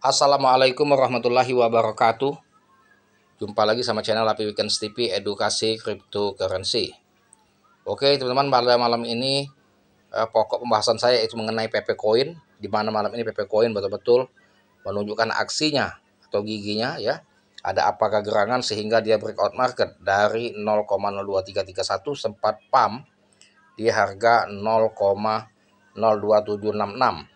Assalamualaikum warahmatullahi wabarakatuh. Jumpa lagi sama channel Happy Weekends TV Edukasi Cryptocurrency. Oke teman-teman, pada malam ini pokok pembahasan saya itu mengenai PP Coin, di mana malam ini PP Coin betul-betul menunjukkan aksinya atau giginya ya. Ada apakah gerangan sehingga dia breakout market dari 0,02331 sempat pump di harga 0,02766.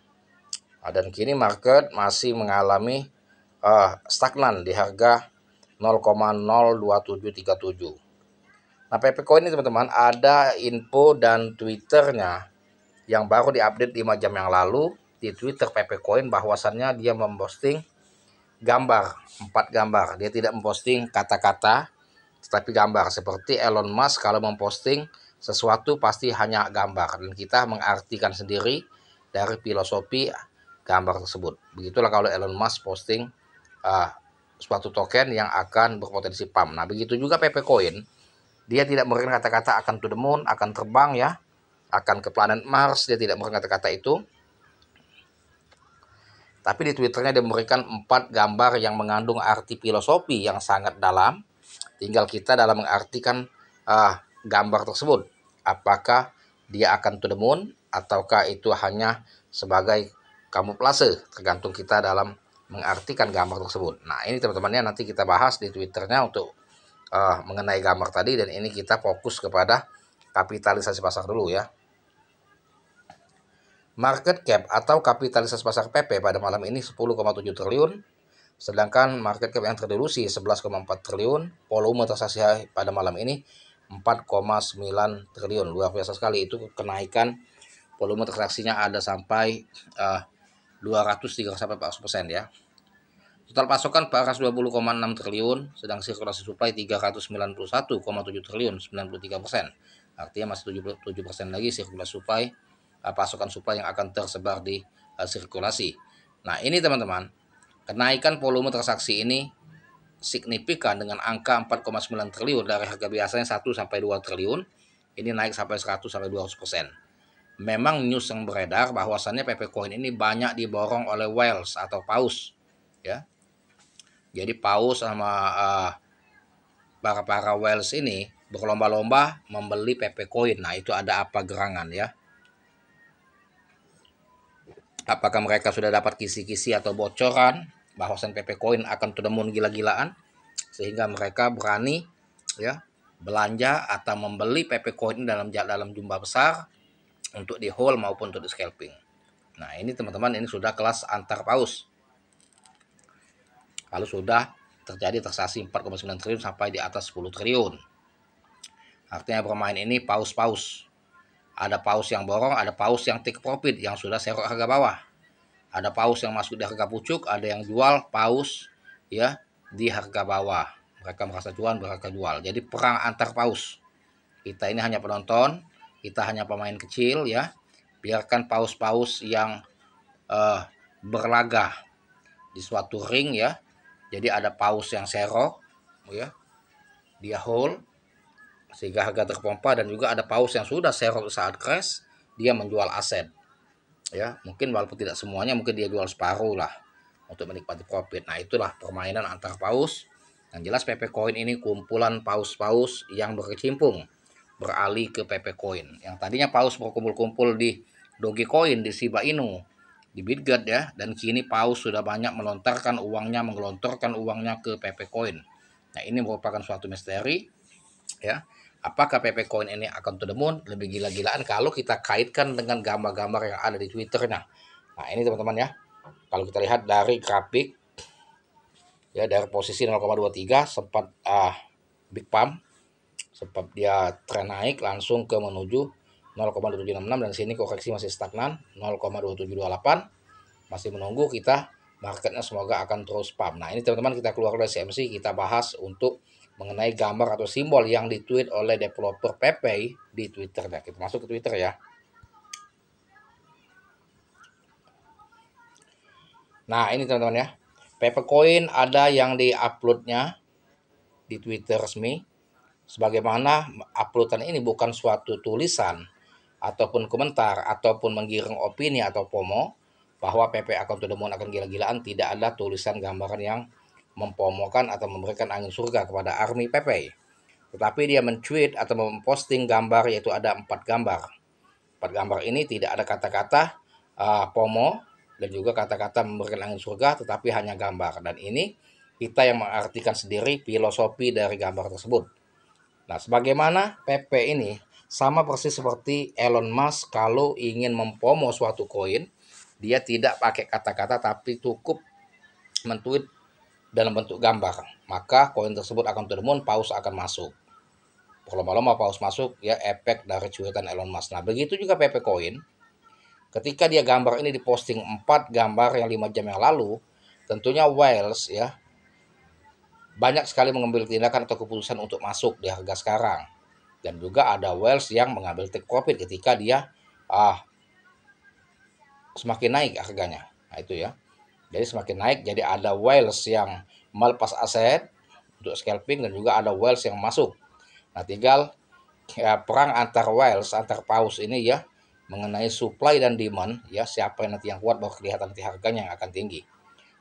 Dan kini market masih mengalami stagnan di harga 0,02737. Nah, PP Coin ini teman-teman ada info dan Twitternya yang baru diupdate 5 jam yang lalu di Twitter PP Coin, bahwasannya dia memposting gambar, 4 gambar. Dia tidak memposting kata-kata tetapi gambar, seperti Elon Musk kalau memposting sesuatu pasti hanya gambar, dan kita mengartikan sendiri dari filosofi gambar tersebut. Begitulah kalau Elon Musk posting suatu token yang akan berpotensi pump. Nah, begitu juga PP Coin, dia tidak memberikan kata-kata akan to the moon, akan terbang ya, akan ke planet Mars, dia tidak memberikan kata-kata itu. Tapi di Twitternya dia memberikan 4 gambar yang mengandung arti filosofi yang sangat dalam. Tinggal kita dalam mengartikan gambar tersebut. Apakah dia akan to the moon ataukah itu hanya sebagai kamuflase, tergantung kita dalam mengartikan gambar tersebut. Nah, ini teman-temannya nanti kita bahas di Twitternya untuk mengenai gambar tadi, dan ini kita fokus kepada kapitalisasi pasar dulu ya. Market cap atau kapitalisasi pasar PP pada malam ini 10,7 triliun, sedangkan market cap yang terdelusi 11,4 triliun. Volume transaksi pada malam ini 4,9 triliun. Luar biasa sekali, itu kenaikan volume transaksinya ada sampai 203 sampai 400% ya. Total pasokan paras 20,6 triliun, sedang sirkulasi supply 391,7 triliun, 93%. Artinya masih 77% lagi sirkulasi supply, pasokan supply yang akan tersebar di sirkulasi. Nah, ini teman-teman, kenaikan volume transaksi ini signifikan dengan angka 4,9 triliun dari harga biasanya 1 sampai 2 triliun. Ini naik sampai 100 sampai 200%. Memang news yang beredar bahwasannya PP Coin ini banyak diborong oleh whales atau paus ya. Jadi paus sama para whales ini berlomba-lomba membeli PP Coin. Nah, itu ada apa gerangan ya. Apakah mereka sudah dapat kisi-kisi atau bocoran bahwasan PP Coin akan to the moon gila-gilaan, sehingga mereka berani ya belanja atau membeli PP Coin dalam jumlah besar untuk di hold maupun untuk di scalping. Nah, ini teman-teman, ini sudah kelas antar paus. Kalau sudah terjadi transaksi 4,9 triliun sampai di atas 10 triliun. Artinya bermain ini paus-paus. Ada paus yang borong, ada paus yang take profit, yang sudah serok harga bawah. Ada paus yang masuk di harga pucuk, ada yang jual paus ya di harga bawah. Mereka merasa jual, mereka jual. Jadi perang antar paus. Kita ini hanya penonton, kita hanya pemain kecil ya. Biarkan paus-paus yang berlaga di suatu ring ya. Jadi ada paus yang serok ya, dia hold sehingga harga terpompa, dan juga ada paus yang sudah serok saat crash, dia menjual aset ya. Mungkin walaupun tidak semuanya, mungkin dia jual separuh lah untuk menikmati profit. Nah, itulah permainan antar paus. Yang jelas PP Coin ini kumpulan paus-paus yang berkecimpung beralih ke PP Coin. Yang tadinya paus berkumpul-kumpul di Dogecoin, di Shiba Inu, di Bitget ya, dan kini paus sudah banyak menggelontorkan uangnya ke PP Coin. Nah, ini merupakan suatu misteri ya. Apakah PP Coin ini akan to the moon lebih gila-gilaan kalau kita kaitkan dengan gambar-gambar yang ada di Twitternya. Nah, ini teman-teman ya, kalau kita lihat dari grafik ya, dari posisi 0,23 sempat big pump, sempat dia tren naik langsung ke menuju 0,2766, dan sini koreksi masih stagnan 0,2728. Masih menunggu kita marketnya semoga akan terus pump. Nah, ini teman-teman, kita keluar dari CMC, kita bahas untuk mengenai gambar atau simbol yang ditweet oleh developer PP di Twitter. Nah, kita masuk ke Twitter ya. Nah, ini teman-teman ya, PP Coin ada yang di-uploadnya di Twitter resmi. Sebagaimana uploadan ini bukan suatu tulisan ataupun komentar ataupun menggiring opini atau FOMO, bahwa PP Account to the Moon akan gila-gilaan tidak ada tulisan gambaran yang mempromokan atau memberikan angin surga kepada ARMY PP. Tetapi dia men-tweet atau memposting gambar, yaitu ada 4 gambar. 4 gambar ini tidak ada kata-kata promo dan juga kata-kata memberikan angin surga, tetapi hanya gambar. Dan ini kita yang mengartikan sendiri filosofi dari gambar tersebut. Nah, sebagaimana PP ini sama persis seperti Elon Musk kalau ingin mempromo suatu koin, dia tidak pakai kata-kata tapi cukup men-tweet dalam bentuk gambar. Maka koin tersebut akan to the moon, paus akan masuk. Berlomba-lomba paus masuk, ya efek dari cuitan Elon Musk. Nah, begitu juga PP Coin. Ketika dia gambar ini diposting 4 gambar yang 5 jam yang lalu, tentunya whales ya banyak sekali mengambil tindakan atau keputusan untuk masuk di harga sekarang. Dan juga ada whales yang mengambil take profit ketika dia semakin naik harganya. Nah, itu ya. Jadi semakin naik, jadi ada whales yang melepas aset untuk scalping dan juga ada whales yang masuk. Nah, tinggal ya, perang antar whales, antar paus ini ya mengenai supply dan demand ya, siapa yang nanti yang kuat baru kelihatan nanti harganya yang akan tinggi.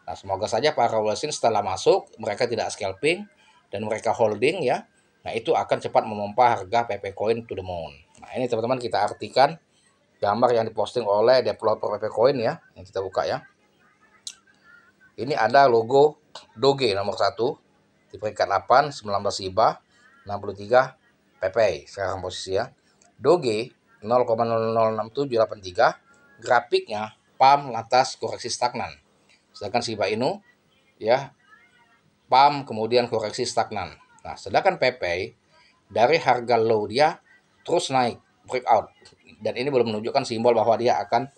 Nah, semoga saja para whales ini setelah masuk mereka tidak scalping dan mereka holding ya. Nah, itu akan cepat memompa harga PP Coin to the moon. Nah, ini teman-teman kita artikan gambar yang diposting oleh developer PP Coin ya, yang kita buka ya. Ini ada logo Doge nomor 1 di peringkat 8, 19 SIBA, 63 PP sekarang posisi ya. Doge 0,006783, grafiknya pump lantas koreksi stagnan. Sedangkan Shiba Inu ya pump kemudian koreksi stagnan. Nah, sedangkan PP dari harga low dia terus naik breakout dan ini belum menunjukkan simbol bahwa dia akan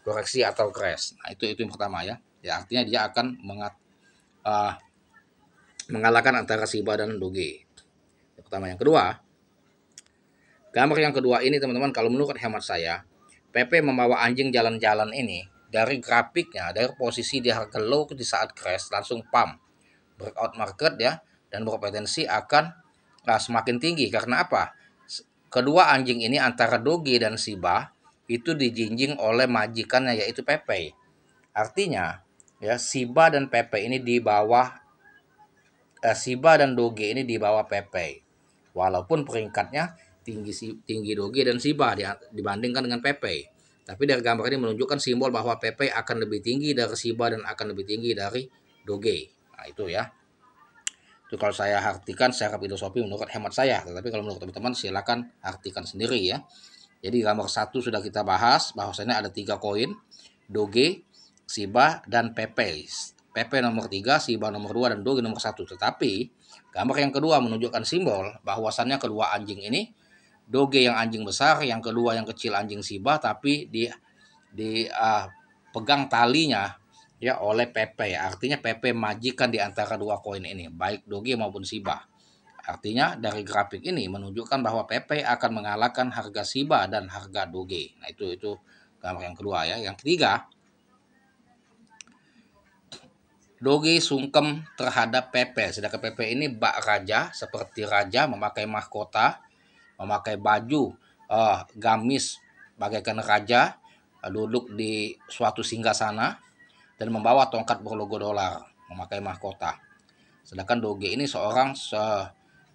koreksi atau crash. Nah, itu yang pertama ya. Ya artinya dia akan mengalahkan antara Shiba dan Doge. Yang pertama. Yang kedua, gambar yang kedua ini teman-teman, kalau menurut hemat saya, PP membawa anjing jalan-jalan ini dari grafiknya, dari posisi di harga low di saat crash langsung pump breakout market ya, dan berpotensi akan semakin tinggi. Karena apa? Kedua anjing ini antara Doge dan Shiba itu dijinjing oleh majikannya yaitu PP. Artinya ya Shiba dan PP ini di bawah Shiba dan Doge ini di bawah PP. Walaupun peringkatnya tinggi Doge dan Shiba dibandingkan dengan PP. Tapi dari gambar ini menunjukkan simbol bahwa PP akan lebih tinggi dari Shiba dan akan lebih tinggi dari Doge. Nah, itu ya. Itu kalau saya artikan secara filosofi menurut hemat saya. Tetapi kalau menurut teman-teman silakan artikan sendiri ya. Jadi gambar 1 sudah kita bahas bahwasanya ada 3 koin, Doge, Shiba dan PP. PP nomor 3, Shiba nomor 2 dan Doge nomor 1. Tetapi gambar yang kedua menunjukkan simbol bahwasannya kedua anjing ini, Doge yang anjing besar, yang kedua yang kecil anjing Shiba, tapi pegang talinya ya oleh PP. Artinya PP majikan di antara dua koin ini, baik Doge maupun Shiba. Artinya dari grafik ini menunjukkan bahwa PP akan mengalahkan harga Shiba dan harga Doge. Nah, itu gambar yang kedua ya. Yang ketiga, Doge sungkem terhadap PP. Sedangkan PP ini bak raja, seperti raja memakai mahkota, memakai baju gamis bagaikan raja, duduk di suatu singgasana dan membawa tongkat berlogo dolar, memakai mahkota. Sedangkan Doge ini seorang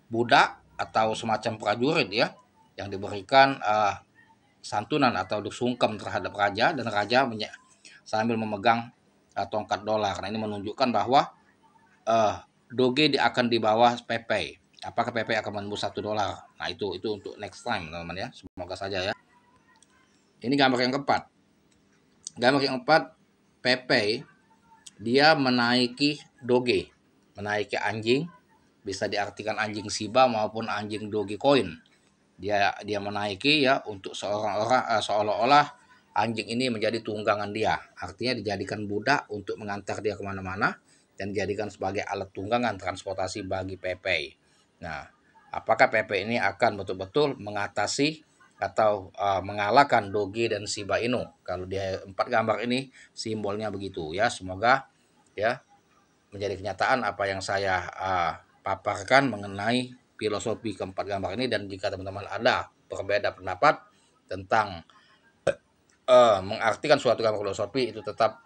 budak atau semacam prajurit ya, yang diberikan santunan atau sungkem terhadap raja, dan raja sambil memegang tongkat dolar. Nah, ini menunjukkan bahwa Doge akan di bawah PP. Apakah PP akan menembus $1? Nah, itu untuk next time teman-teman ya. Semoga saja ya. Ini gambar yang keempat. Gambar yang keempat, PP dia menaiki Doge, menaiki anjing, bisa diartikan anjing Shiba maupun anjing Doge Coin. Dia menaiki ya untuk seolah-olah anjing ini menjadi tunggangan dia. Artinya dijadikan budak untuk mengantar dia kemana-mana dan dijadikan sebagai alat tunggangan transportasi bagi PP. Nah, apakah PP ini akan betul-betul mengatasi atau mengalahkan Doge dan Shiba Inu? Kalau dia 4 gambar ini simbolnya begitu ya. Semoga ya menjadi kenyataan apa yang saya paparkan mengenai filosofi keempat gambar ini. Dan jika teman-teman ada berbeda pendapat tentang mengartikan suatu gambar filosofi itu tetap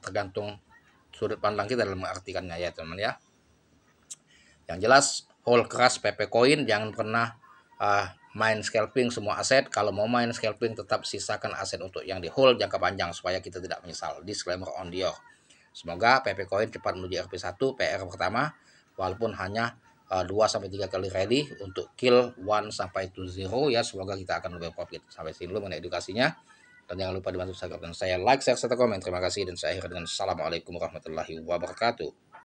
tergantung sudut pandang kita dalam mengartikannya ya teman ya. Yang jelas hold keras PP Coin, jangan pernah main scalping semua aset. Kalau mau main scalping tetap sisakan aset untuk yang di hold jangka panjang supaya kita tidak menyesal. Disclaimer on Dior. Semoga PP Coin cepat menuju RP1 PR pertama walaupun hanya 2-3 kali rally untuk kill 1 sampai to 0 ya. Semoga kita akan lebih profit. Sampai sini dulu mengenai edukasinya. Dan jangan lupa dibantu subscribe dan saya like, share, serta komen. Terima kasih dan saya akhiri dengan assalamualaikum warahmatullahi wabarakatuh.